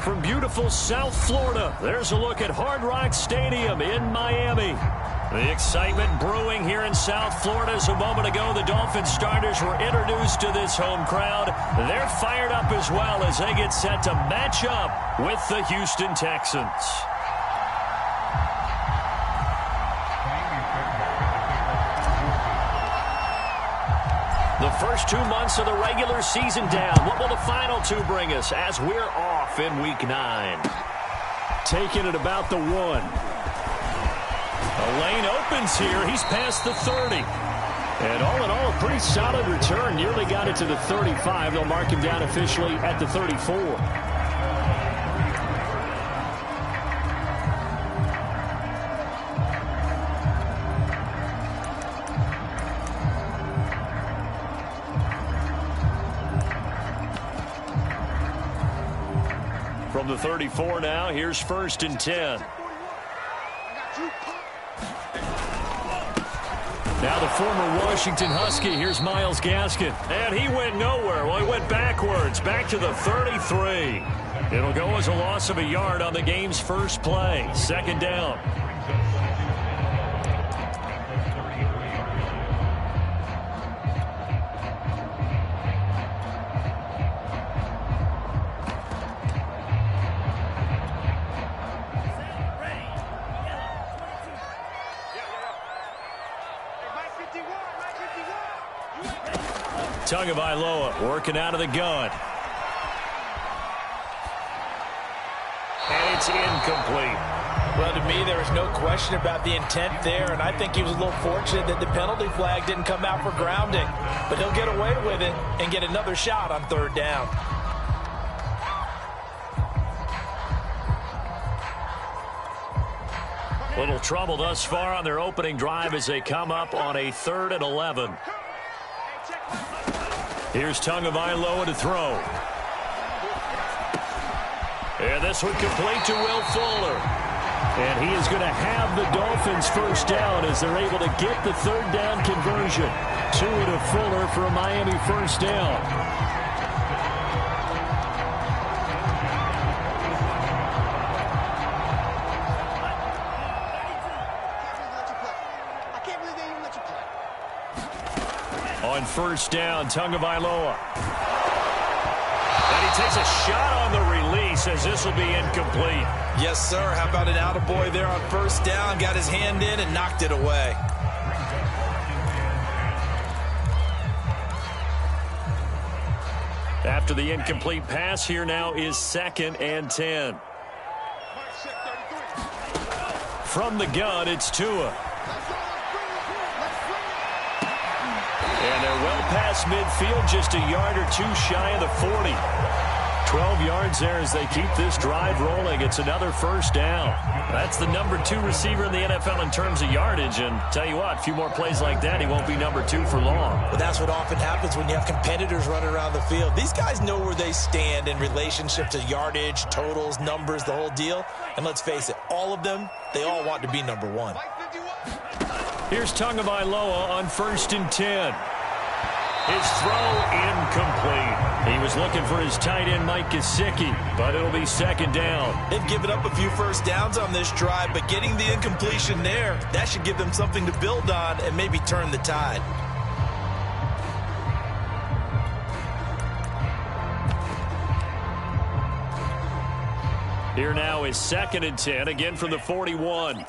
from beautiful South Florida, there's a look at Hard Rock Stadium in Miami. The excitement brewing here in South Florida as a moment ago the Dolphins starters were introduced to this home crowd. They're fired up as well as they get set to match up with the Houston Texans. The first 2 months of the regular season down. What will the final two bring us as we're off in Week 9? Taking it about the 1. The lane opens here. He's past the 30. And all in all, a pretty solid return. Nearly got it to the 35. They'll mark him down officially at the 34. From the 34 now, here's 1st and 10. Now the former Washington Husky, here's Myles Gaskin. And he went nowhere. Well, he went backwards, back to the 33. It'll go as a loss of a yard on the game's first play. 2nd down. Tagovailoa working out of the gun. And it's incomplete. Well, to me, there was no question about the intent there, and I think he was a little fortunate that the penalty flag didn't come out for grounding. But he'll get away with it and get another shot on 3rd down. Little trouble thus far on their opening drive as they come up on a 3rd and 11. Here's Tagovailoa to throw. And this one complete to Will Fuller. And he is going to have the Dolphins first down as they're able to get the 3rd down conversion. To Fuller for a Miami first down. On 1st down, Tagovailoa. And he takes a shot on the release as this will be incomplete. Yes, sir. How about an attaboy there on 1st down? Got his hand in and knocked it away. After the incomplete pass, here now is 2nd and 10. From the gun, it's Tua. And they're well past midfield, just a yard or 2 shy of the 40. 12 yards there as they keep this drive rolling. It's another first down. That's the number 2 receiver in the NFL in terms of yardage. And tell you what, a few more plays like that, he won't be number 2 for long. But that's what often happens when you have competitors running around the field. These guys know where they stand in relationship to yardage, totals, numbers, the whole deal. And let's face it, all of them, they all want to be number 1. Here's Tagovailoa on 1st and 10. His throw incomplete. He was looking for his tight end, Mike Gesicki, but it'll be 2nd down. They've given up a few first downs on this drive, but getting the incompletion there, that should give them something to build on and maybe turn the tide. Here now is 2nd and 10, again from the 41.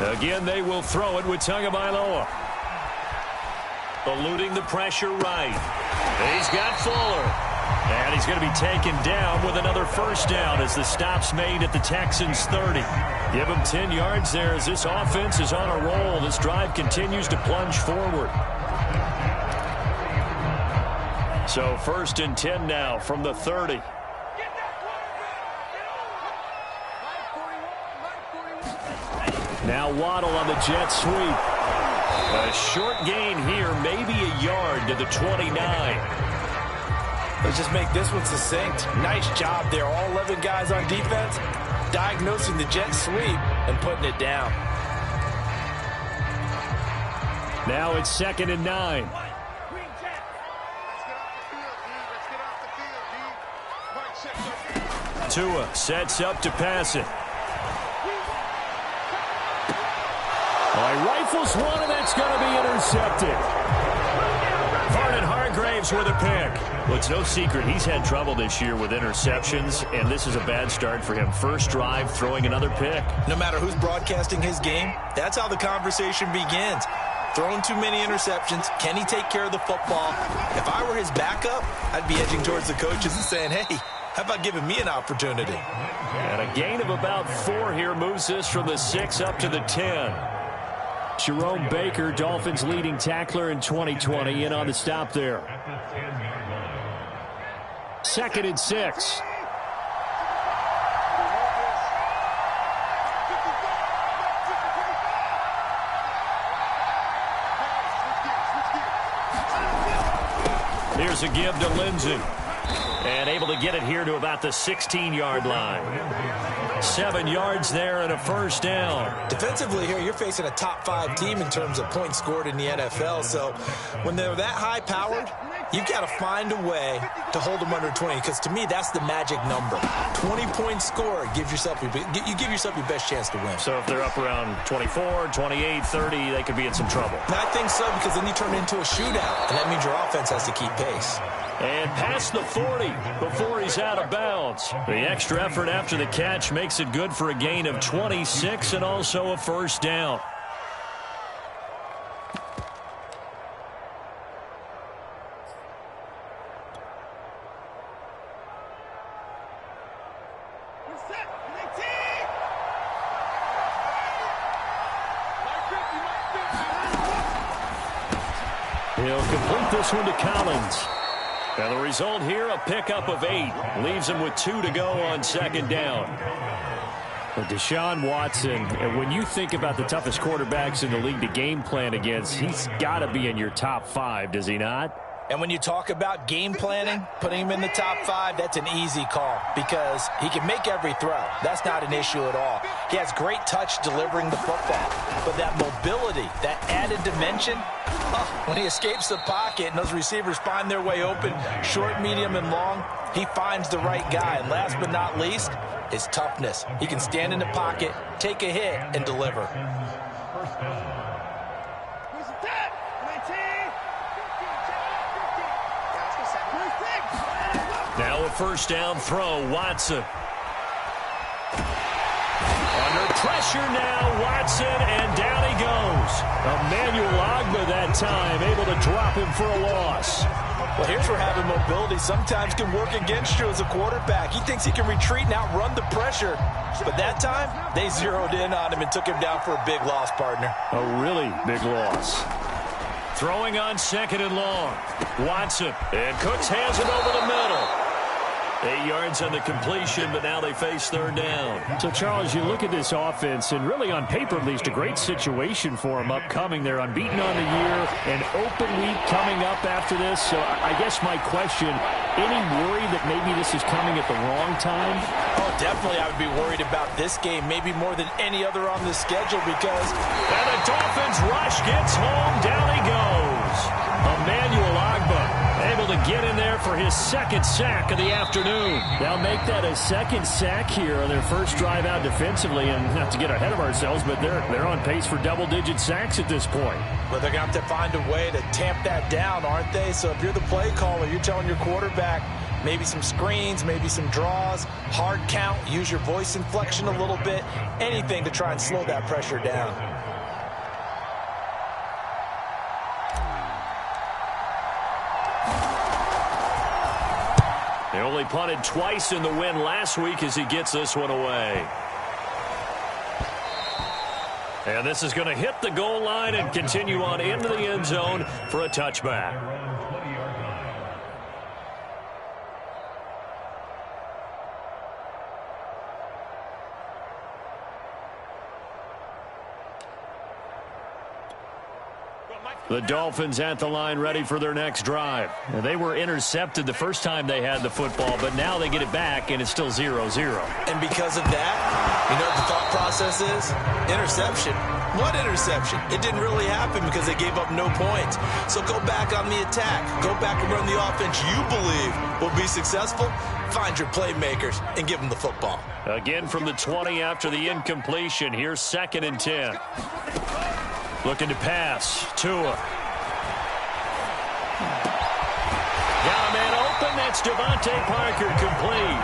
Again, they will throw it with Tagovailoa. Eluding the pressure right. He's got Fuller. And he's going to be taken down with another first down as the stop's made at the Texans 30. Give him 10 yards there as this offense is on a roll. This drive continues to plunge forward. So 1st and 10 now from the 30. Now Waddle on the jet sweep. A short gain here, maybe a yard to the 29. Let's just make this one succinct. Nice job there. All 11 guys on defense diagnosing the jet sweep and putting it down. Now it's 2nd and 9. Tua sets up to pass it. Well, he rifles one, and that's going to be intercepted. Vernon Hargraves with a pick. Well, it's no secret he's had trouble this year with interceptions, and this is a bad start for him. First drive, throwing another pick. No matter who's broadcasting his game, that's how the conversation begins. Throwing too many interceptions. Can he take care of the football? If I were his backup, I'd be edging towards the coaches and saying, hey, how about giving me an opportunity? And a gain of about 4 here moves this from the 6 up to the 10. Jerome Baker, Dolphins leading tackler in 2020, in on the stop there. 2nd and 6. Here's a give to Lindsey. And able to get it here to about the 16-yard line. 7 yards there and a first down. Defensively here, you're facing a top 5 team in terms of points scored in the NFL. So when they're that high-powered, you've got to find a way to hold them under 20. Because to me, that's the magic number. 20-point score gives yourself you give yourself your best chance to win. So if they're up around 24, 28, 30, they could be in some trouble. I think so, because then you turn it into a shootout, and that means your offense has to keep pace. And past the 40 before he's out of bounds. The extra effort after the catch makes it good for a gain of 26 and also a first down. He'll complete this one to Collins. And the result here, a pickup of 8. Leaves him with 2 to go on 2nd down. But Deshaun Watson, when you think about the toughest quarterbacks in the league to game plan against, he's got to be in your top 5, does he not? And when you talk about game planning, putting him in the top 5, that's an easy call because he can make every throw. That's not an issue at all. He has great touch delivering the football. But that mobility, that added dimension, when he escapes the pocket and those receivers find their way open, short, medium, and long, he finds the right guy. And last but not least, his toughness. He can stand in the pocket, take a hit, and deliver. Now a first down throw, Watson. Under pressure now, Watson, and down he goes. Emmanuel Ogbah that time, able to drop him for a loss. Well, here's where having mobility sometimes can work against you as a quarterback. He thinks he can retreat and outrun the pressure. But that time, they zeroed in on him and took him down for a big loss, partner. A really big loss. Throwing on 2nd and long. Watson, and Cooks hands it over the middle. 8 yards on the completion, but now they face 3rd down. So, Charles, you look at this offense, and really on paper, at least, a great situation for them upcoming. They're unbeaten on the year, an open week coming up after this. So, I guess my question, any worry that maybe this is coming at the wrong time? Oh, definitely I would be worried about this game, maybe more than any other on the schedule because... And the Dolphins rush gets home, down he goes. Emmanuel Ogbah able to get in there for his 2nd sack of the afternoon. They'll make that a 2nd sack here on their first drive out defensively, and not to get ahead of ourselves, but they're on pace for double-digit sacks at this point. Well, they're going to have to find a way to tamp that down, aren't they? So if you're the play caller, you're telling your quarterback maybe some screens, maybe some draws, hard count, use your voice inflection a little bit, anything to try and slow that pressure down. They only punted twice in the win last week as he gets this one away. And this is going to hit the goal line and continue on into the end zone for a touchback. The Dolphins at the line ready for their next drive. They were intercepted the first time they had the football, but now they get it back, and it's still 0-0. And because of that, you know what the thought process is? Interception. What interception? It didn't really happen because they gave up no points. So go back on the attack. Go back and run the offense you believe will be successful. Find your playmakers and give them the football. Again from the 20 after the incompletion. Here's 2nd and 10. Looking to pass. Tua. Got a man open. That's Devontae Parker complete.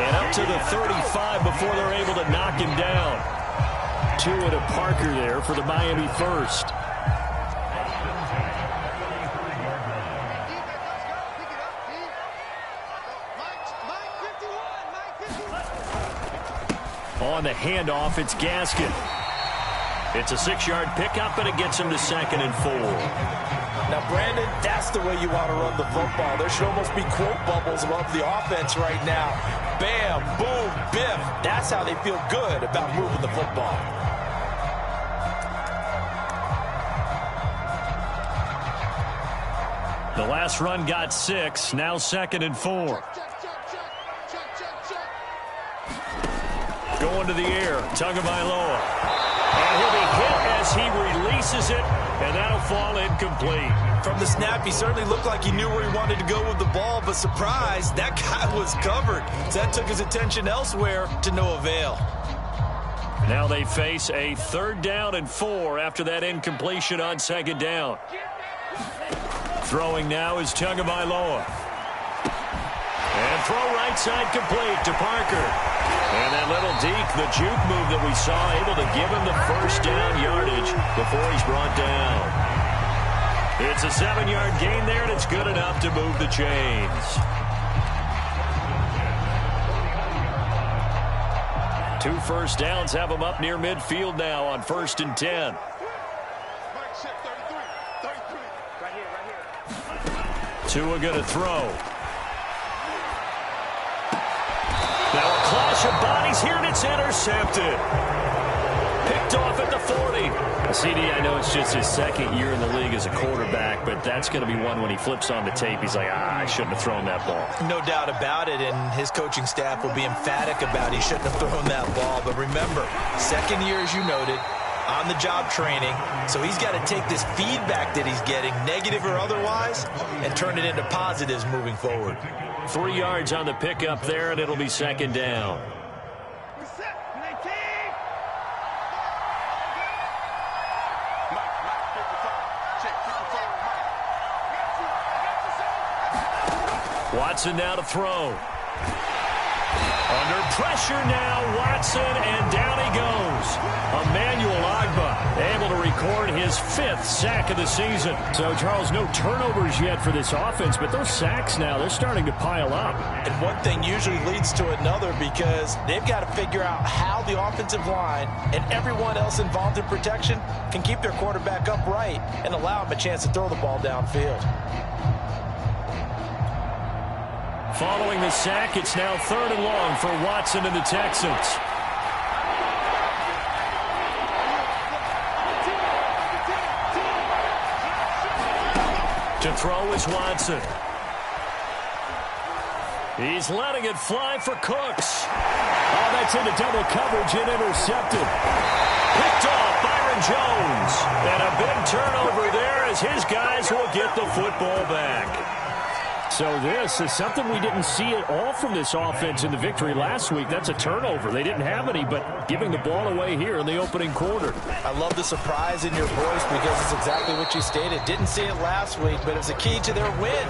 And up to the 35 before they're able to knock him down. Tua to Parker there for the Miami first. On the handoff, it's Gaskin. It's a 6-yard pickup, and it gets him to 2nd and 4. Now, Brandon, that's the way you want to run the football. There should almost be quote bubbles above the offense right now. Bam, boom, biff. That's how they feel good about moving the football. The last run got 6. Now 2nd and 4. Going to the air. Tagovailoa. And he'll be hit as he releases it, and that'll fall incomplete. From the snap, he certainly looked like he knew where he wanted to go with the ball, but surprise, that guy was covered. So that took his attention elsewhere to no avail. Now they face a 3rd down and 4 after that incompletion on 2nd down. Throwing now is Tagovailoa. And throw right side complete to Parker. And that little deke, the juke move that we saw, able to give him the 1st down yardage before he's brought down. It's a 7-yard gain there, and it's good enough to move the chains. 2 first downs have him up near midfield now on 1st and 10. Tua going to throw. Now a clash of bodies here, and it's intercepted. Picked off at the 40. CD, I know it's just his 2nd year in the league as a quarterback, but that's going to be one when he flips on the tape. He's like, I shouldn't have thrown that ball. No doubt about it, and his coaching staff will be emphatic about he shouldn't have thrown that ball. But remember, 2nd year, as you noted, on-the-job training, so he's got to take this feedback that he's getting, negative or otherwise, and turn it into positives moving forward. 3 yards on the pickup there, and it'll be 2nd down. Watson now to throw. Under pressure now, Watson, and down he goes. Emmanuel Ogbah able to record his 5th sack of the season. So, Charles, no turnovers yet for this offense, but those sacks now, they're starting to pile up. And one thing usually leads to another because they've got to figure out how the offensive line and everyone else involved in protection can keep their quarterback upright and allow him a chance to throw the ball downfield. Following the sack, it's now 3rd and long for Watson and the Texans. To throw is Watson. He's letting it fly for Cooks. Oh, that's into double coverage and intercepted. Picked off Byron Jones. And a big turnover there as his guys will get the football back. So this is something we didn't see at all from this offense in the victory last week. That's a turnover. They didn't have any, but giving the ball away here in the opening quarter. I love the surprise in your voice because it's exactly what you stated. Didn't see it last week, but it's a key to their win.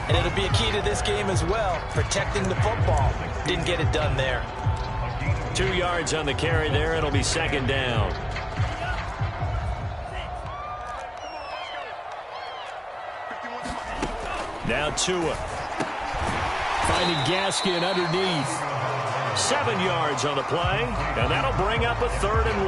And it'll be a key to this game as well, protecting the football. Didn't get it done there. 2 yards on the carry there. It'll be 2nd down. Now Tua. Finding Gaskin underneath. 7 yards on the play, and that'll bring up a 3rd and 1.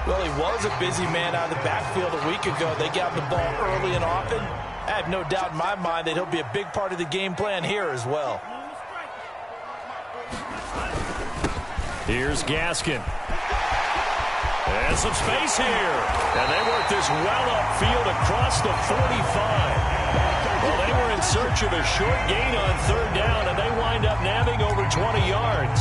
Well, he was a busy man out of the backfield a week ago. They got the ball early and often. I have no doubt in my mind that he'll be a big part of the game plan here as well. Here's Gaskin. And some space here. And they work this well upfield across the 45. Well, they were in search of a short gain on 3rd down, and they wind up nabbing over 20 yards.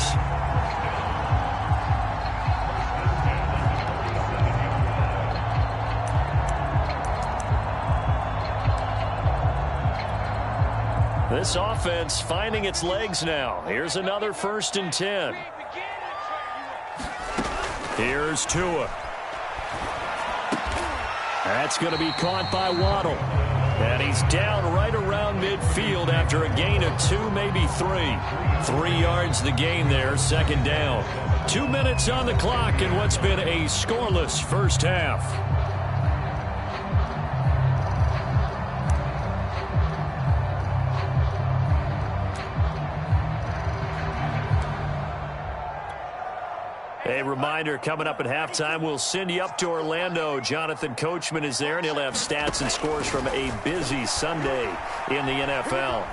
This offense finding its legs now. Here's another 1st and 10. Here's Tua. That's going to be caught by Waddle. And he's down right around midfield after a gain of 2, maybe 3. 3 yards the gain there, 2nd down. 2 minutes on the clock in what's been a scoreless first half. A reminder, coming up at halftime, we'll send you up to Orlando. Jonathan Coachman is there, and he'll have stats and scores from a busy Sunday in the NFL.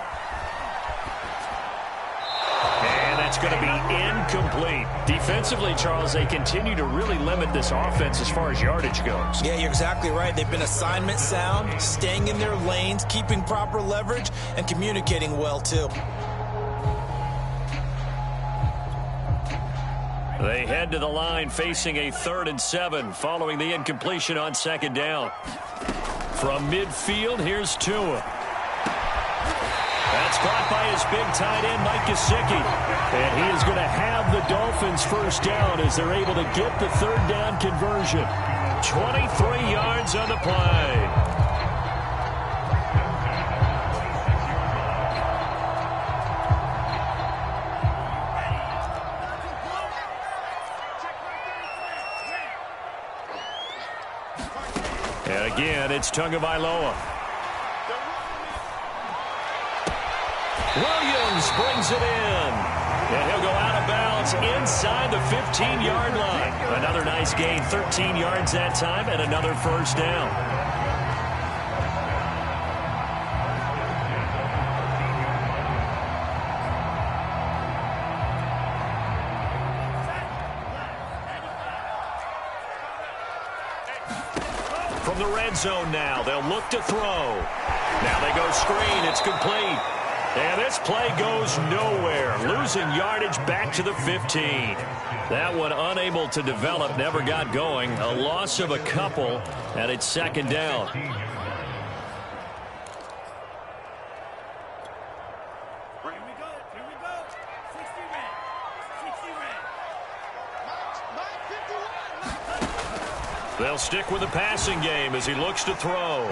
And that's going to be incomplete. Defensively, Charles, they continue to really limit this offense as far as yardage goes. Yeah, you're exactly right. They've been assignment sound, staying in their lanes, keeping proper leverage, and communicating well, too. They head to the line facing a 3rd and 7 following the incompletion on 2nd down. From midfield, here's Tua. That's caught by his big tight end, Mike Gesicki. And he is going to have the Dolphins 1st down as they're able to get the 3rd down conversion. 23 yards on the play. And again, it's Tagovailoa. Williams brings it in. And he'll go out of bounds inside the 15-yard line. Another nice gain, 13 yards that time, and another 1st down. From the red zone now, they'll look to throw. Now they go screen. It's complete. And this play goes nowhere. Losing yardage back to the 15. That one unable to develop, never got going. A loss of a couple, and it's 2nd down. They'll stick with the passing game as he looks to throw.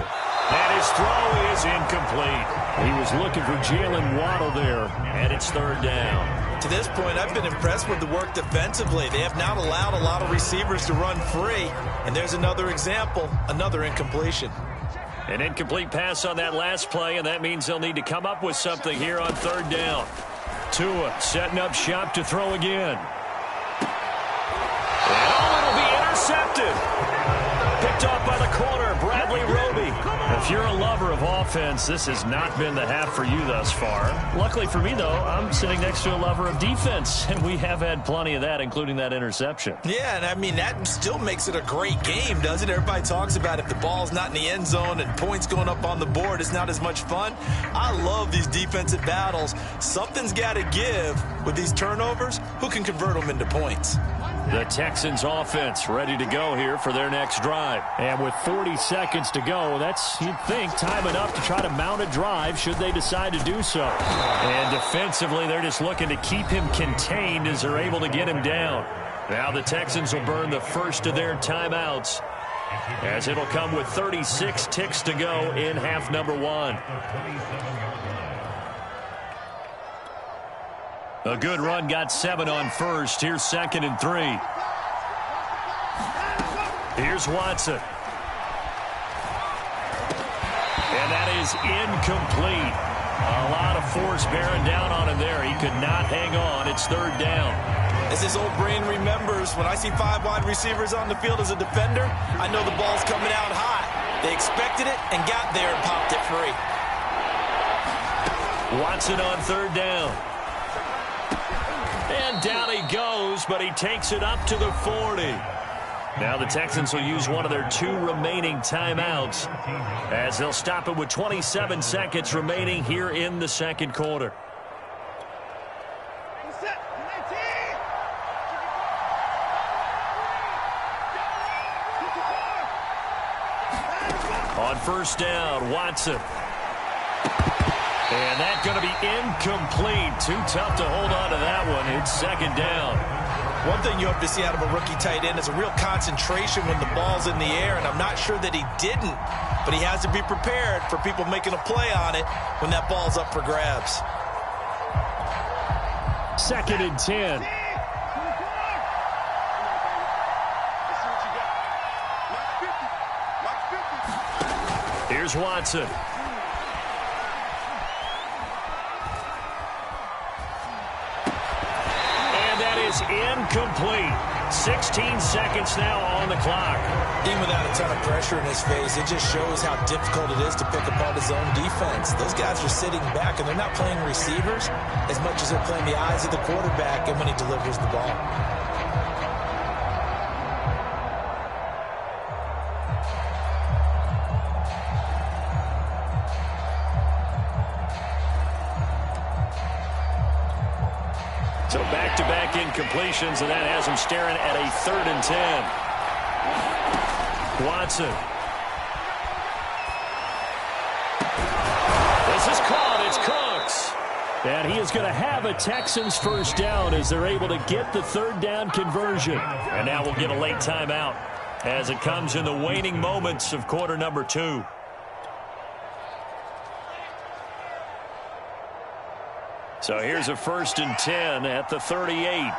And his throw is incomplete. He was looking for Jalen Waddle there, and it's 3rd down. To this point, I've been impressed with the work defensively. They have not allowed a lot of receivers to run free. And there's another example, another incompletion. An incomplete pass on that last play, and that means they'll need to come up with something here on 3rd down. Tua setting up shop to throw again. And it'll be intercepted. Picked off by the corner, Bradley Roby. If you're a lover of offense, this has not been the half for you thus far. Luckily for me, though, I'm sitting next to a lover of defense, and we have had plenty of that, including that interception. Yeah, and I mean, that still makes it a great game, doesn't it? Everybody talks about if the ball's not in the end zone and points going up on the board, it's not as much fun. I love these defensive battles. Something's got to give with these turnovers. Who can convert them into points? The Texans offense ready to go here for their next drive. And with 40 seconds to go, that's, you'd think, time enough to try to mount a drive should they decide to do so. And defensively, they're just looking to keep him contained as they're able to get him down. Now the Texans will burn the first of their timeouts, as it'll come with 36 ticks to go in half number 1. A good run, got 7 on first. Here's 2nd and 3. Here's Watson. And that is incomplete. A lot of force bearing down on him there. He could not hang on. It's 3rd down. As his old brain remembers, when I see 5 wide receivers on the field as a defender, I know the ball's coming out hot. They expected it and got there and popped it free. Watson on 3rd down. And down he goes, but he takes it up to the 40. Now the Texans will use one of their 2 remaining timeouts, as they'll stop it with 27 seconds remaining here in the 2nd quarter. On 1st down, Watson. And that's going to be incomplete. Too tough to hold on to that one. It's second down. One thing you hope to see out of a rookie tight end is a real concentration when the ball's in the air, and I'm not sure that he didn't, but he has to be prepared for people making a play on it when that ball's up for grabs. Second and 10. Here's Watson. Incomplete. 16 seconds now on the clock. Even without a ton of pressure in his face, it just shows how difficult it is to pick apart his own defense. Those guys are sitting back, and they're not playing receivers as much as they're playing the eyes of the quarterback and when he delivers the ball. So back-to-back incompletions, and that has him staring at a 3rd and 10. Watson. This is caught. It's Cooks. And he is going to have a Texans first down as they're able to get the 3rd down conversion. And now we'll get a late timeout as it comes in the waning moments of quarter number 2. So here's a 1st and 10 at the 38.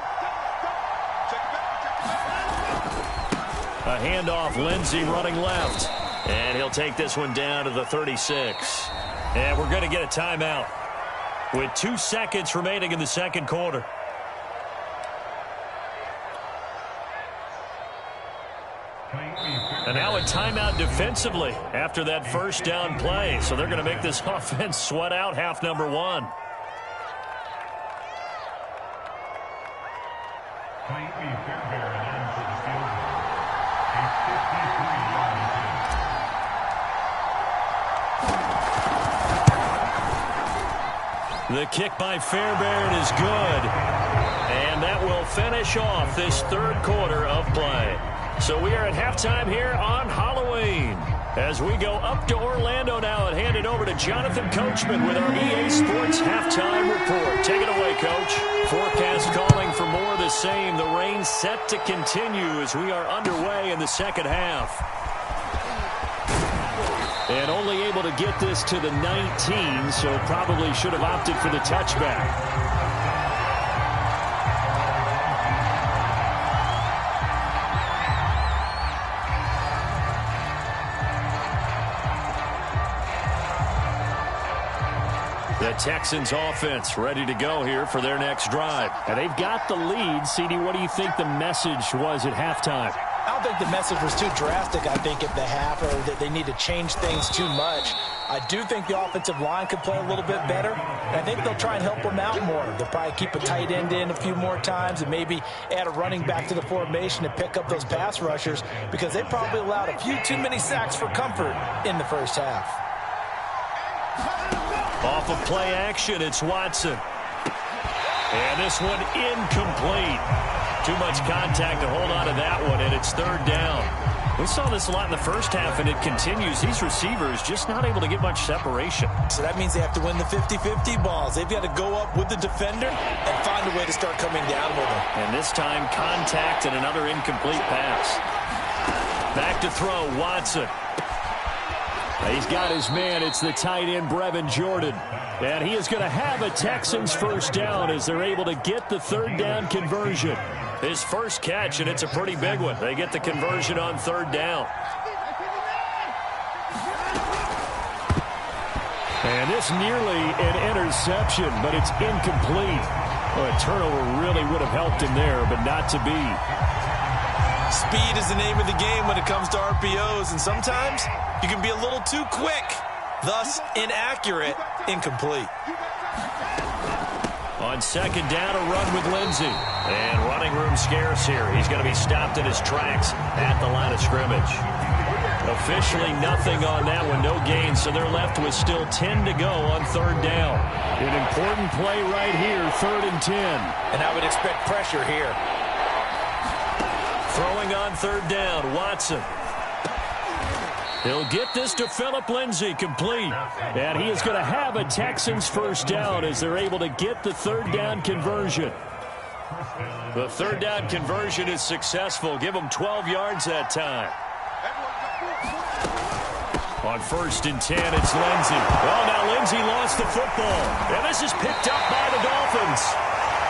A handoff, Lindsey running left. And he'll take this one down to the 36. And we're going to get a timeout with 2 seconds remaining in the second quarter. And now a timeout defensively after that first down play. So they're going to make this offense sweat out half number 1. The kick by Fairbairn is good. And that will finish off this 3rd quarter of play. So we are at halftime here on Halloween. As we go up to Orlando now and hand it over to Jonathan Coachman with our EA Sports Halftime Report. Take it away, Coach. Forecast calling for more of the same. The rain set to continue as we are underway in the second half. And only able to get this to the 19, so probably should have opted for the touchback. The Texans offense ready to go here for their next drive. And they've got the lead. CD, what do you think the message was at halftime? I don't think the message was too drastic, I think, at the half, or that they need to change things too much. I do think the offensive line could play a little bit better. And I think they'll try and help them out more. They'll probably keep a tight end in a few more times and maybe add a running back to the formation to pick up those pass rushers, because they probably allowed a few too many sacks for comfort in the first half. Off of play action, it's Watson. And this one incomplete. Too much contact to hold on to that one, and it's 3rd down. We saw this a lot in the first half, and it continues. These receivers just not able to get much separation. So that means they have to win the 50-50 balls. They've got to go up with the defender and find a way to start coming down with them. And this time, contact and another incomplete pass. Back to throw, Watson. He's got his man. It's the tight end, Brevin Jordan. And he is going to have a Texans first down as they're able to get the 3rd down conversion. His first catch, and it's a pretty big one. They get the conversion on 3rd down. And this nearly an interception, but it's incomplete. Well, a turnover really would have helped him there, but not to be. Speed is the name of the game when it comes to RPOs, and sometimes you can be a little too quick, thus inaccurate, incomplete. On 2nd down, a run with Lindsey. And running room scarce here. He's going to be stopped in his tracks at the line of scrimmage. Officially nothing on that one, no gain, so they're left with still 10 to go on 3rd down. An important play right here, 3rd and 10. And I would expect pressure here. Throwing on 3rd down, Watson. He'll get this to Phillip Lindsay, complete. And he is going to have a Texans first down as they're able to get the third down conversion. The third down conversion is successful. Give them 12 yards that time. On 1st and 10, it's Lindsay. Well, now Lindsay lost the football. And this is picked up by the Dolphins.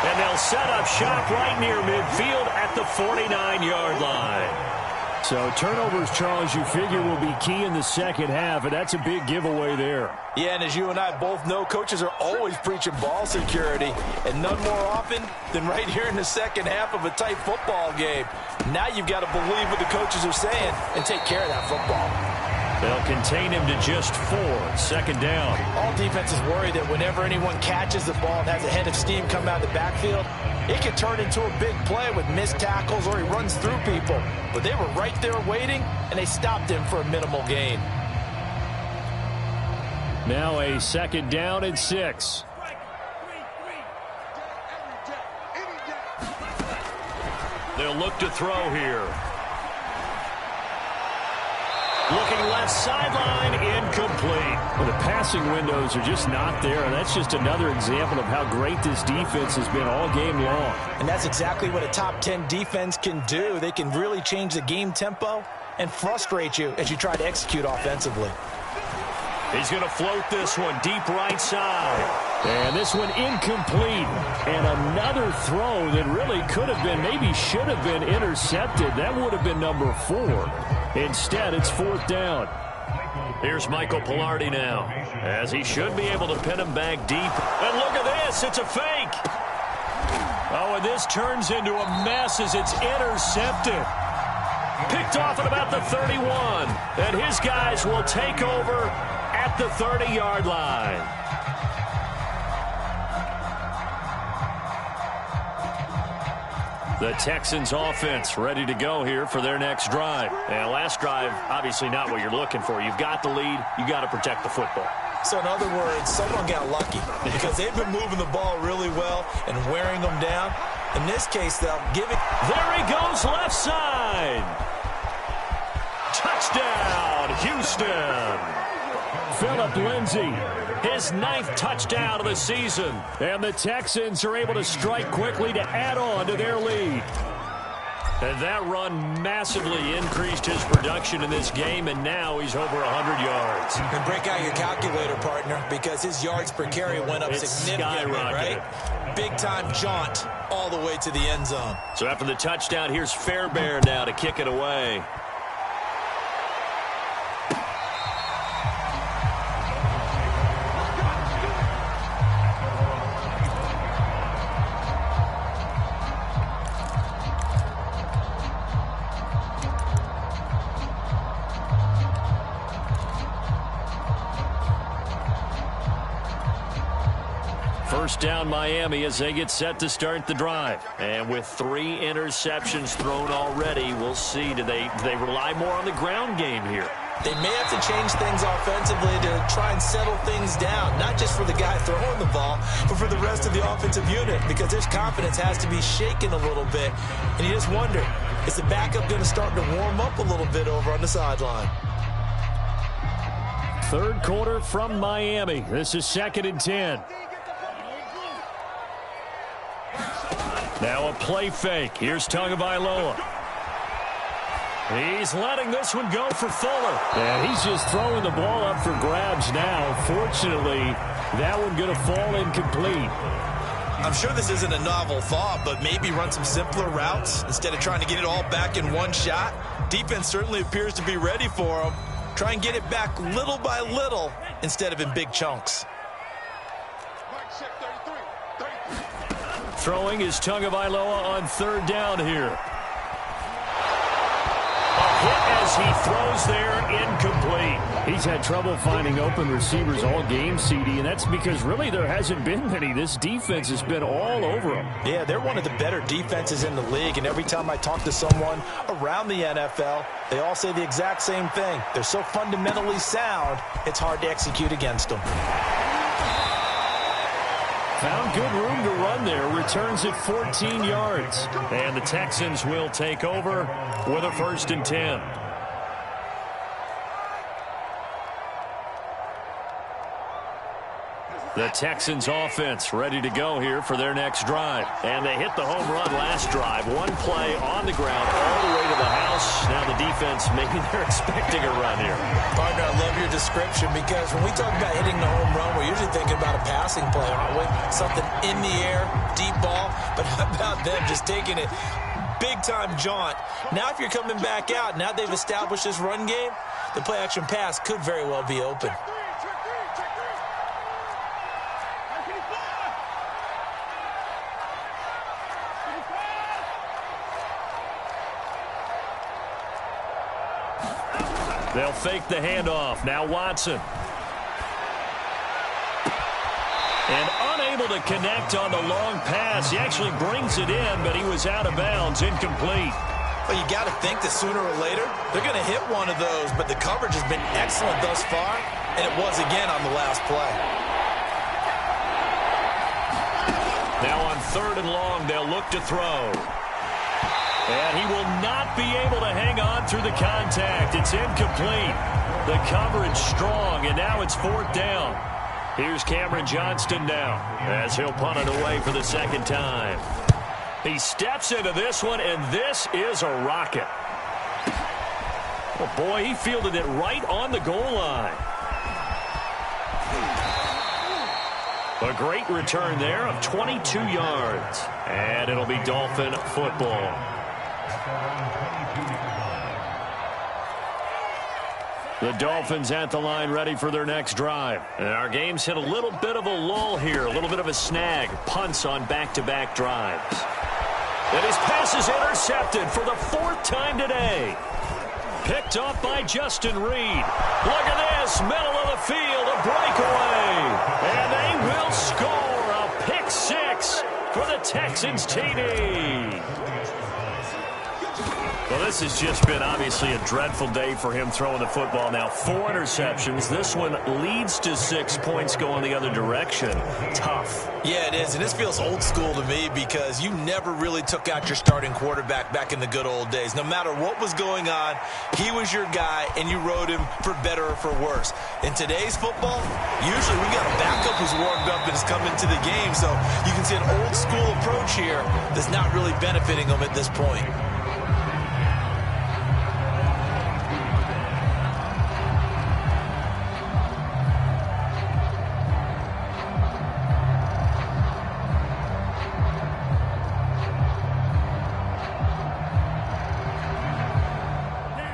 And they'll set up shop right near midfield at the 49-yard line. So turnovers, Charles, you figure will be key in the second half, and that's a big giveaway there. Yeah, and as you and I both know, coaches are always preaching ball security, and none more often than right here in the second half of a tight football game. Now you've got to believe what the coaches are saying and take care of that football. They'll contain him to just 4. 2nd down. All defenses worry that whenever anyone catches the ball and has a head of steam come out of the backfield, it can turn into a big play with missed tackles or he runs through people. But they were right there waiting, and they stopped him for a minimal gain. Now a 2nd down and 6. They'll look to throw here. Looking left sideline, incomplete. Well, the passing windows are just not there, and that's just another example of how great this defense has been all game long. And that's exactly what a top 10 defense can do. They can really change the game tempo and frustrate you as you try to execute offensively. He's going to float this one deep right side. And this one incomplete. And another throw that really could have been, maybe should have been intercepted. That would have been number 4. Instead, it's 4th down. Here's Michael Pilardi now, as he should be able to pin him back deep. And look at this, it's a fake. Oh, and this turns into a mess as it's intercepted. Picked off at about the 31. And his guys will take over at the 30-yard line. The Texans offense ready to go here for their next drive. And last drive, obviously not what you're looking for. You've got the lead. You got to protect the football. So in other words, someone got lucky because they've been moving the ball really well and wearing them down. In this case, they'll give it. There he goes, left side. Touchdown, Houston. Phillip Lindsay, his 9th touchdown of the season. And the Texans are able to strike quickly to add on to their lead. And that run massively increased his production in this game, and now he's over 100 yards. And break out your calculator, partner, because his yards per carry went up significantly, right? Big-time jaunt all the way to the end zone. So after the touchdown, here's Fairbairn now to kick it away. First down Miami as they get set to start the drive. And with 3 interceptions thrown already, we'll see. Do they rely more on the ground game here? They may have to change things offensively to try and settle things down, not just for the guy throwing the ball, but for the rest of the offensive unit, because his confidence has to be shaken a little bit. And you just wonder, is the backup going to start to warm up a little bit over on the sideline? 3rd quarter from Miami. This is 2nd and 10. Now a play fake. Here's Tagovailoa. He's letting this one go for Fuller. And he's just throwing the ball up for grabs now. Fortunately, that one going to fall incomplete. I'm sure this isn't a novel thought, but maybe run some simpler routes instead of trying to get it all back in one shot. Defense certainly appears to be ready for him. Try and get it back little by little instead of in big chunks. Throwing is Tagovailoa on 3rd down here. A hit as he throws there, incomplete. He's had trouble finding open receivers all game, CD, and that's because really there hasn't been many. This defense has been all over them. Yeah, they're one of the better defenses in the league, and every time I talk to someone around the NFL, they all say the exact same thing. They're so fundamentally sound, it's hard to execute against them. Found good room to run there. Returns it 14 yards. And the Texans will take over with a 1st and 10. The Texans offense ready to go here for their next drive. And they hit the home run last drive. One play on the ground all the way to the house. Now the defense, maybe they're expecting a run here. Partner, I love your description because when we talk about hitting the home run, we're usually thinking about a passing play, aren't we? Something in the air, deep ball. But how about them just taking it big-time jaunt? Now if you're coming back out, now they've established this run game, the play-action pass could very well be open. They'll fake the handoff. Now Watson. And unable to connect on the long pass. He actually brings it in, but he was out of bounds, incomplete. Well, you got to think that sooner or later they're going to hit one of those, but the coverage has been excellent thus far, and it was again on the last play. Now on 3rd and long, they'll look to throw. And he will not be able to hang on through the contact. It's incomplete. The coverage strong, and now it's 4th down. Here's Cameron Johnston now as he'll punt it away for the second time. He steps into this one, and this is a rocket. Oh, boy, he fielded it right on the goal line. A great return there of 22 yards. And it'll be Dolphin football. The Dolphins at the line ready for their next drive. And our game's hit a little bit of a lull here, a little bit of a snag. Punts on back-to-back drives. And his pass is intercepted for the 4th time today. Picked off by Justin Reed. Look at this, middle of the field, a breakaway. And they will score a pick 6 for the Texans TD. Well, this has just been obviously a dreadful day for him throwing the football. Now 4 interceptions. This one leads to 6 points going the other direction. Tough. Yeah, it is, and this feels old school to me because you never really took out your starting quarterback back in the good old days. No matter what was going on, he was your guy, and you rode him for better or for worse. In today's football, usually we got a backup who's warmed up and is coming to the game, so you can see an old school approach here that's not really benefiting him at this point.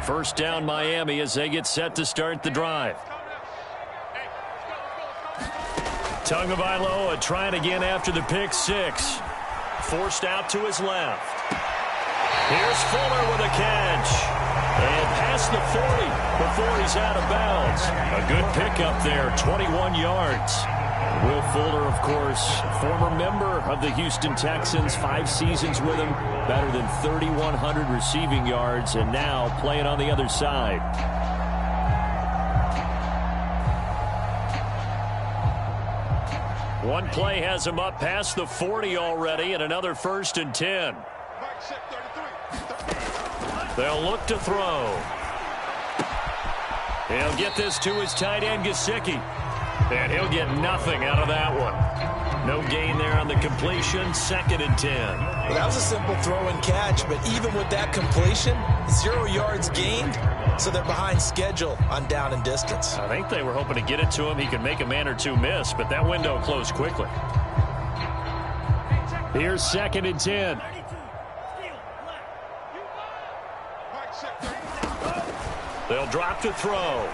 First down Miami as they get set to start the drive. Tagovailoa trying again after the pick 6. Forced out to his left. Here's Fuller with a catch. And past the 40 before he's out of bounds. A good pickup there, 21 yards. Will Fuller, of course, former member of the Houston Texans, 5 seasons with him, better than 3,100 receiving yards, and now playing on the other side. One play has him up past the 40 already, and another 1st and 10. They'll look to throw. He'll get this to his tight end, Gesicki. And he'll get nothing out of that one. No gain there on the completion. 2nd and 10. Well, that was a simple throw and catch, but even with that completion, 0 yards gained, so they're behind schedule on down and distance. I think they were hoping to get it to him. He could make a man or two miss, but that window closed quickly. Here's 2nd and 10. They'll drop to throw.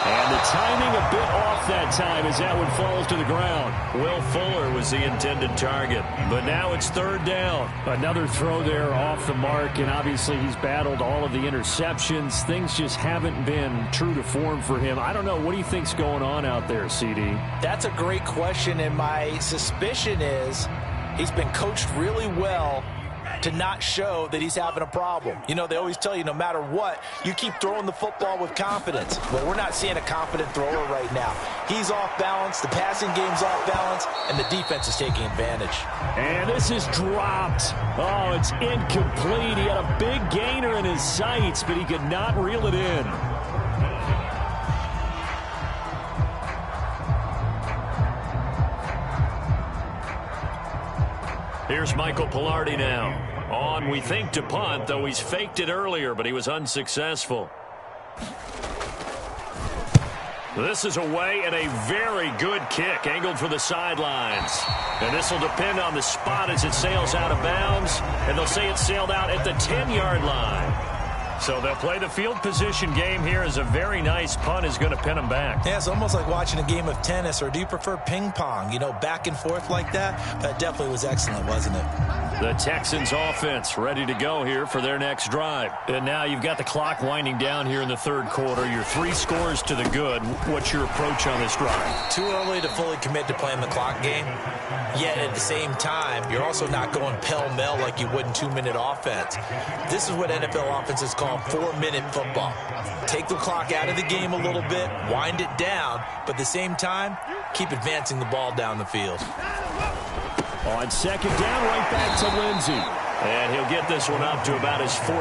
And the timing a bit off that time as that one falls to the ground. Will Fuller was the intended target, but now it's 3rd down. Another throw there off the mark, and obviously he's battled all of the interceptions. Things just haven't been true to form for him. I don't know. What do you think's going on out there, CD? That's a great question, and my suspicion is he's been coached really well to not show that he's having a problem. You know, they always tell you no matter what, you keep throwing the football with confidence. Well, we're not seeing a confident thrower right now. He's off balance, the passing game's off balance, and the defense is taking advantage. And this is dropped. Oh, it's incomplete. He had a big gainer in his sights, but he could not reel it in. Here's Michael Pilardi now. On, we think, to punt, though he's faked it earlier, but he was unsuccessful. This is away and a very good kick, angled for the sidelines. And this will depend on the spot as it sails out of bounds, and they'll say it sailed out at the 10-yard line. So they'll play the field position game here as a very nice punt is going to pin them back. Yeah, it's almost like watching a game of tennis, or do you prefer ping pong? You know, back and forth like that? That definitely was excellent, wasn't it? The Texans offense ready to go here for their next drive. And now you've got the clock winding down here in the third quarter. You're 3 scores to the good. What's your approach on this drive? Too early to fully commit to playing the clock game. Yet at the same time, you're also not going pell-mell like you would in 2-minute offense. This is what NFL offenses call 4-minute football. Take the clock out of the game a little bit, wind it down, but at the same time, keep advancing the ball down the field. On second down, right back to Lindsey. And he'll get this one up to about his 14.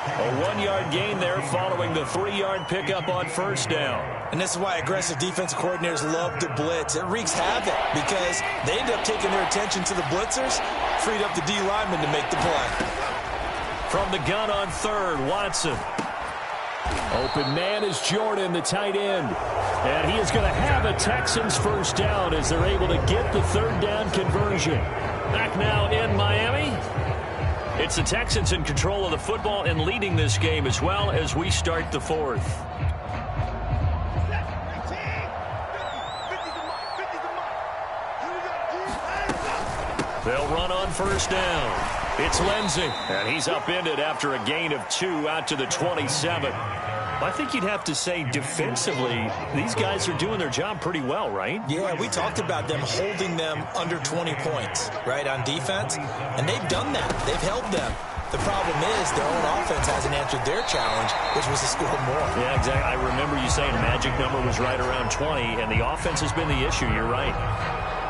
A 1-yard gain there following the 3-yard pickup on first down. And this is why aggressive defensive coordinators love to blitz. It wreaks havoc because they end up taking their attention to the blitzers, freed up the D lineman to make the play. From the gun on third, Watson. Open man is Jordan, the tight end. And he is going to have a Texans first down as they're able to get the third down conversion. Back now in Miami. It's the Texans in control of the football and leading this game as well as we start the fourth. They'll run on first down. It's Lindsey, and he's upended after a gain of 2 out to the 27. I think you'd have to say defensively, these guys are doing their job pretty well, right? Yeah, we talked about them holding them under 20 points, right, on defense, and they've done that. They've held them. The problem is their own offense hasn't answered their challenge, which was to score more. Yeah, exactly. I remember you saying the magic number was right around 20, and the offense has been the issue. You're right.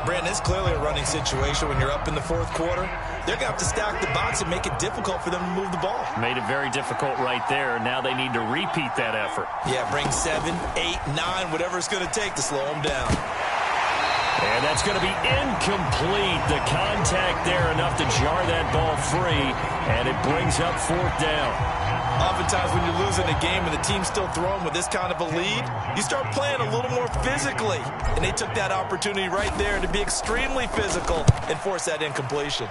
Brandon, it's clearly a running situation when you're up in the fourth quarter. They're going to have to stack the box and make it difficult for them to move the ball. Made it very difficult right there. Now they need to repeat that effort. Yeah, bring 7, 8, 9, whatever it's going to take to slow them down. And that's going to be incomplete. The contact there enough to jar that ball free, and it brings up fourth down. Oftentimes when you're losing a game and the team's still throwing with this kind of a lead, you start playing a little more physically. And they took that opportunity right there to be extremely physical and force that incompletion.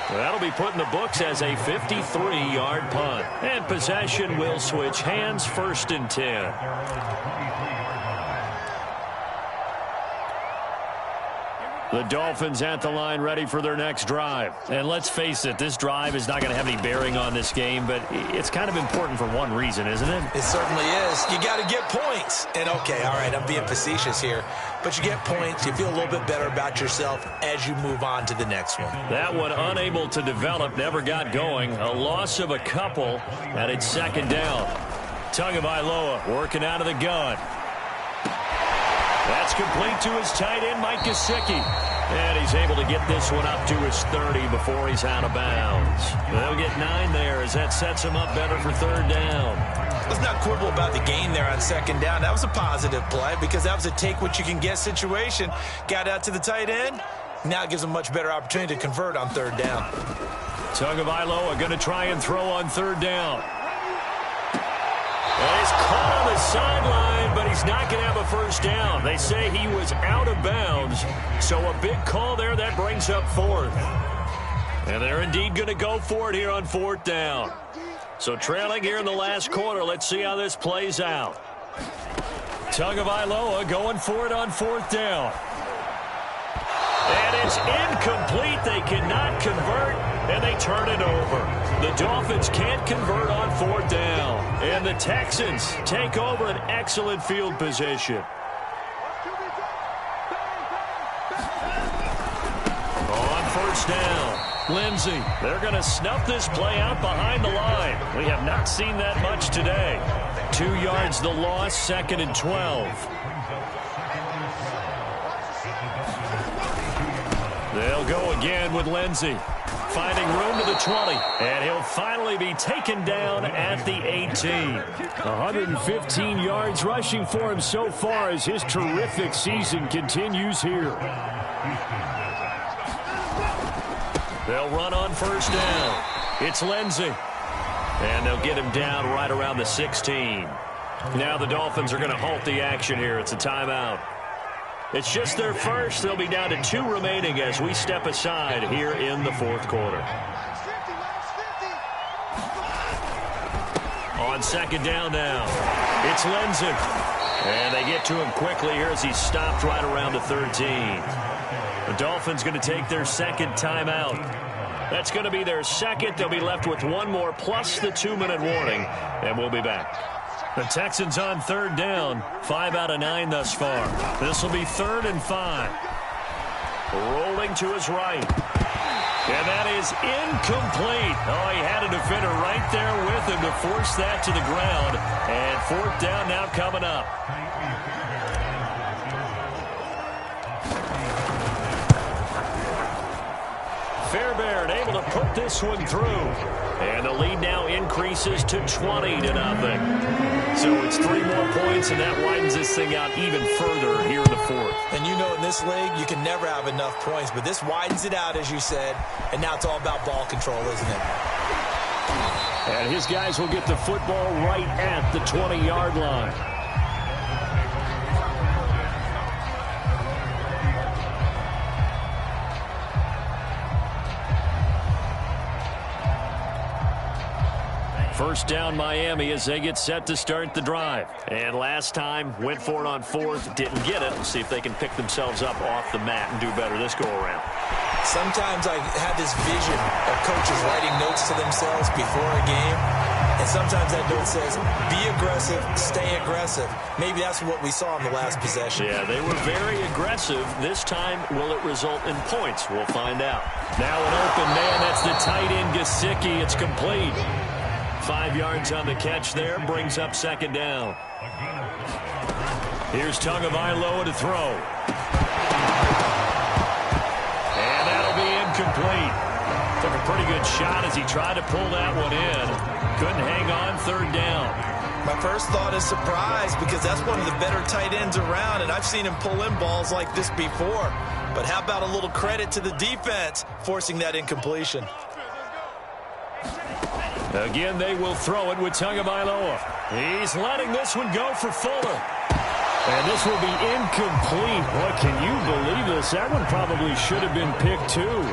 That'll be put in the books as a 53-yard punt. And possession will switch hands, 1st and 10. The Dolphins at the line ready for their next drive. And let's face it, this drive is not going to have any bearing on this game, but it's kind of important for one reason, isn't it? It certainly is. You got to get points. And okay, all right, I'm being facetious here, but you get points, you feel a little bit better about yourself as you move on to the next one. That one unable to develop, never got going. A loss of a couple, and it's second down. Tagovailoa working out of the gun. That's complete to his tight end, Mike Gesicki. And he's able to get this one up to his 30 before he's out of bounds. They'll get 9 there as that sets him up better for third down. Let's not quibble about the gain there on second down. That was a positive play because that was a take-what-you-can-get situation. Got out to the tight end. Now it gives him a much better opportunity to convert on third down. Tagovailoa going to try and throw on third down. And he's caught on the sideline, but he's not going to have a first down. They say he was out of bounds, so a big call there that brings up fourth. And they're indeed going to go for it here on fourth down. So trailing here in the last quarter, let's see how this plays out. Tagovailoa going for it on fourth down. And it's incomplete. They cannot convert, and they turn it over. The Dolphins can't convert on fourth down. And the Texans take over an excellent field position. On first down, Lindsey. They're going to snuff this play out behind the line. We have not seen that much today. 2 yards the loss, 2nd and 12. They'll go again with Lindsey. finding room to the 20. And he'll finally be taken down at the 18. 115 yards rushing for him so far as his terrific season continues here. They'll run on first down. It's Lindsey. And they'll get him down right around the 16. Now the Dolphins are going to halt the action here. It's a timeout. It's just their first. They'll be down to 2 remaining as we step aside here in the fourth quarter. On second down now, it's Lindsey. And they get to him quickly here as he's stopped right around the 13. The Dolphins going to take their second timeout. That's going to be their second. They'll be left with 1 more plus the 2-minute warning, and we'll be back. The Texans on third down, 5 out of 9 thus far. This will be 3rd and 5. Rolling to his right. And that is incomplete. Oh, he had a defender right there with him to force that to the ground. And 4th down now coming up. Fairbairn able to put this one through. And the lead now increases to 20-0. So it's 3 more points, and that widens this thing out even further here in the fourth. And you know in this league, you can never have enough points, but this widens it out, as you said, and now it's all about ball control, isn't it? And his guys will get the football right at the 20-yard line. First down Miami as they get set to start the drive. And last time went for it on 4th, didn't get it. We'll see if they can pick themselves up off the mat and do better this go around. Sometimes I have this vision of coaches writing notes to themselves before a game. And sometimes that note says, be aggressive, stay aggressive. Maybe that's what we saw in the last possession. Yeah, they were very aggressive. This time, will it result in points? We'll find out. Now an open man. That's the tight end, Gesicki. It's complete. 5 yards on the catch there, brings up second down. Here's Tagovailoa to throw. And that'll be incomplete. Took a pretty good shot as he tried to pull that one in. Couldn't hang on, 3rd down. My first thought is surprise because that's one of the better tight ends around, and I've seen him pull in balls like this before. But how about a little credit to the defense forcing that incompletion? Again, they will throw it with Tagovailoa. He's letting this one go for Fuller. And this will be incomplete. Boy, can you believe this? That one probably should have been picked too.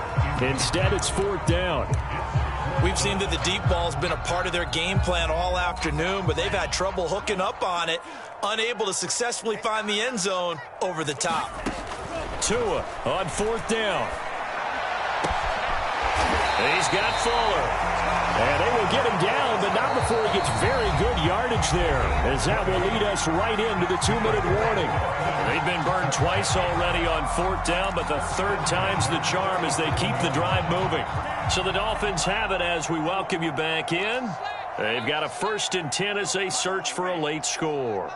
Instead, it's 4th down. We've seen that the deep ball's been a part of their game plan all afternoon, but they've had trouble hooking up on it, unable to successfully find the end zone over the top. Tua on 4th down. He's got Fuller. And they will get him down, but not before he gets very good yardage there, as that will lead us right into the 2-minute warning. They've been burned twice already on 4th down, but the 3rd time's the charm as they keep the drive moving. So the Dolphins have it as we welcome you back in. They've got a 1st and 10 as they search for a late score.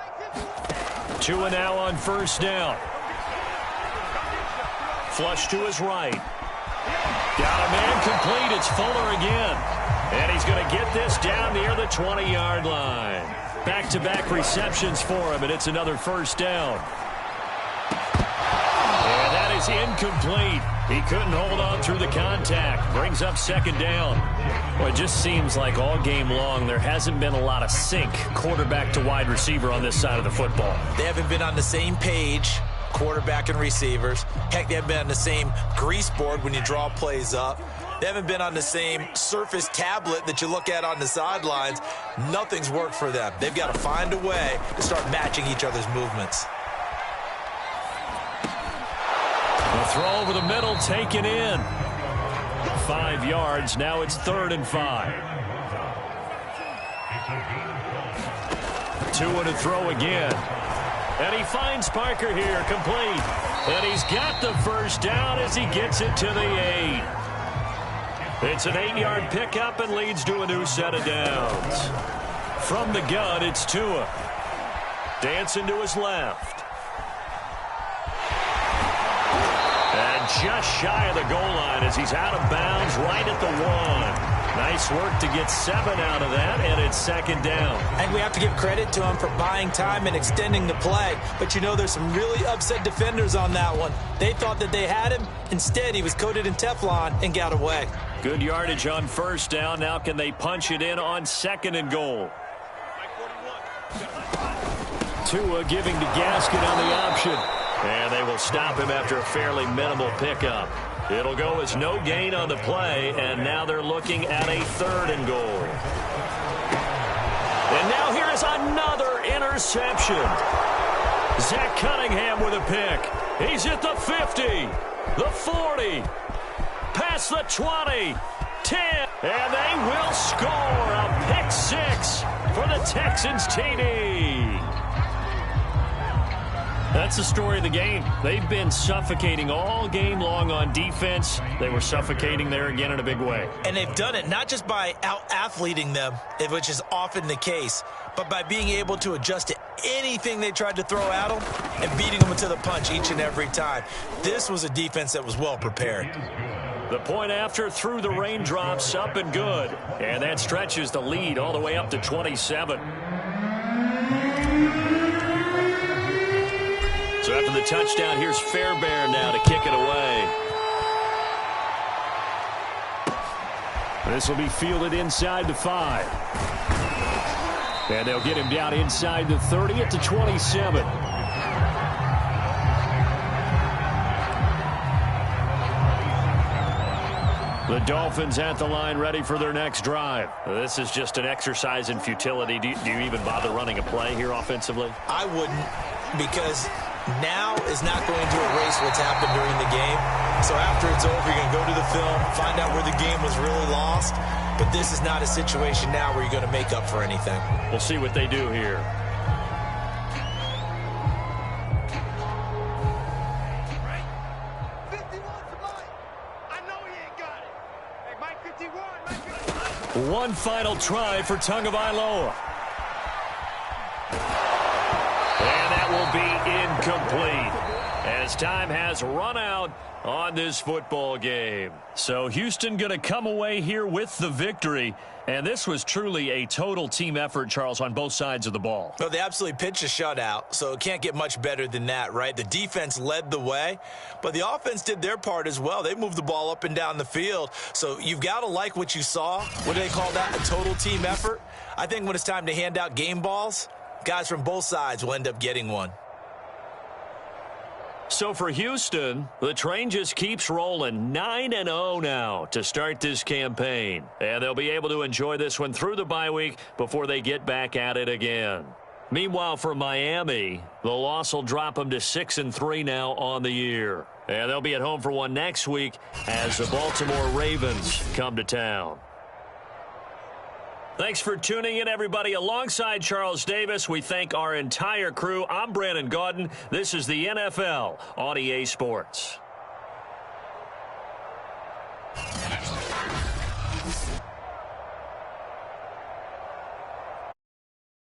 Tua now on first down. Flush to his right. Got a man complete. It's Fuller again. And he's going to get this down near the 20-yard line. Back-to-back receptions for him, and it's another 1st down. And that is incomplete. He couldn't hold on through the contact. Brings up 2nd down. Well, it just seems like all game long there hasn't been a lot of sync quarterback to wide receiver on this side of the football. They haven't been on the same page, quarterback and receivers. Heck, they haven't been on the same grease board when you draw plays up. They haven't been on the same Surface tablet that you look at on the sidelines. Nothing's worked for them. They've got to find a way to start matching each other's movements. The throw over the middle, taken in. 5 yards. Now it's 3rd and 5. Tua to throw again. And he finds Parker here, complete. And he's got the 1st down as he gets it to the 8. It's an 8-yard pickup and leads to a new set of downs. From the gun, it's Tua. Dancing to his left. And just shy of the goal line as he's out of bounds right at the 1. Nice work to get 7 out of that, and it's second down. And we have to give credit to him for buying time and extending the play. But you know, there's some really upset defenders on that one. They thought that they had him. Instead, he was coated in Teflon and got away. Good yardage on first down. Now can they punch it in on second and goal? Tua giving to Gaskin on the option. And they will stop him after a fairly minimal pickup. It'll go as no gain on the play, and now they're looking at a third and goal. And now here is another interception. Zach Cunningham with a pick. He's at the 50, the 40, past the 20, 10, and they will score a pick 6 for the Texans TD. That's the story of the game. They've been suffocating all game long on defense. They were suffocating there again in a big way. And they've done it not just by out-athleting them, which is often the case, but by being able to adjust to anything they tried to throw at them and beating them to the punch each and every time. This was a defense that was well prepared. The point after through the raindrops, up and good. And that stretches the lead all the way up to 27. So after the touchdown, here's Fairbairn now to kick it away. This will be fielded inside the 5. And they'll get him down inside the 30 at the 27. The Dolphins at the line ready for their next drive. This is just an exercise in futility. Do you even bother running a play here offensively? I wouldn't, because now is not going to erase what's happened during the game. So after it's over, you're going to go to the film, find out where the game was really lost. But this is not a situation now where you're going to make up for anything. We'll see what they do here. One final try for Tagovailoa. And that will be incomplete as time has run out on this football game. So Houston going to come away here with the victory. And this was truly a total team effort, Charles, on both sides of the ball. Well, they absolutely pitched a shutout, so it can't get much better than that, right? The defense led the way, but the offense did their part as well. They moved the ball up and down the field, so you've got to like what you saw. What do they call that? A total team effort? I think when it's time to hand out game balls, guys from both sides will end up getting one. So for Houston, the train just keeps rolling 9-0 now to start this campaign. And they'll be able to enjoy this one through the bye week before they get back at it again. Meanwhile, for Miami, the loss will drop them to 6-3 now on the year. And they'll be at home for one next week as the Baltimore Ravens come to town. Thanks for tuning in, everybody. Alongside Charles Davis, we thank our entire crew. I'm Brandon Gaudin. This is the NFL on EA Sports.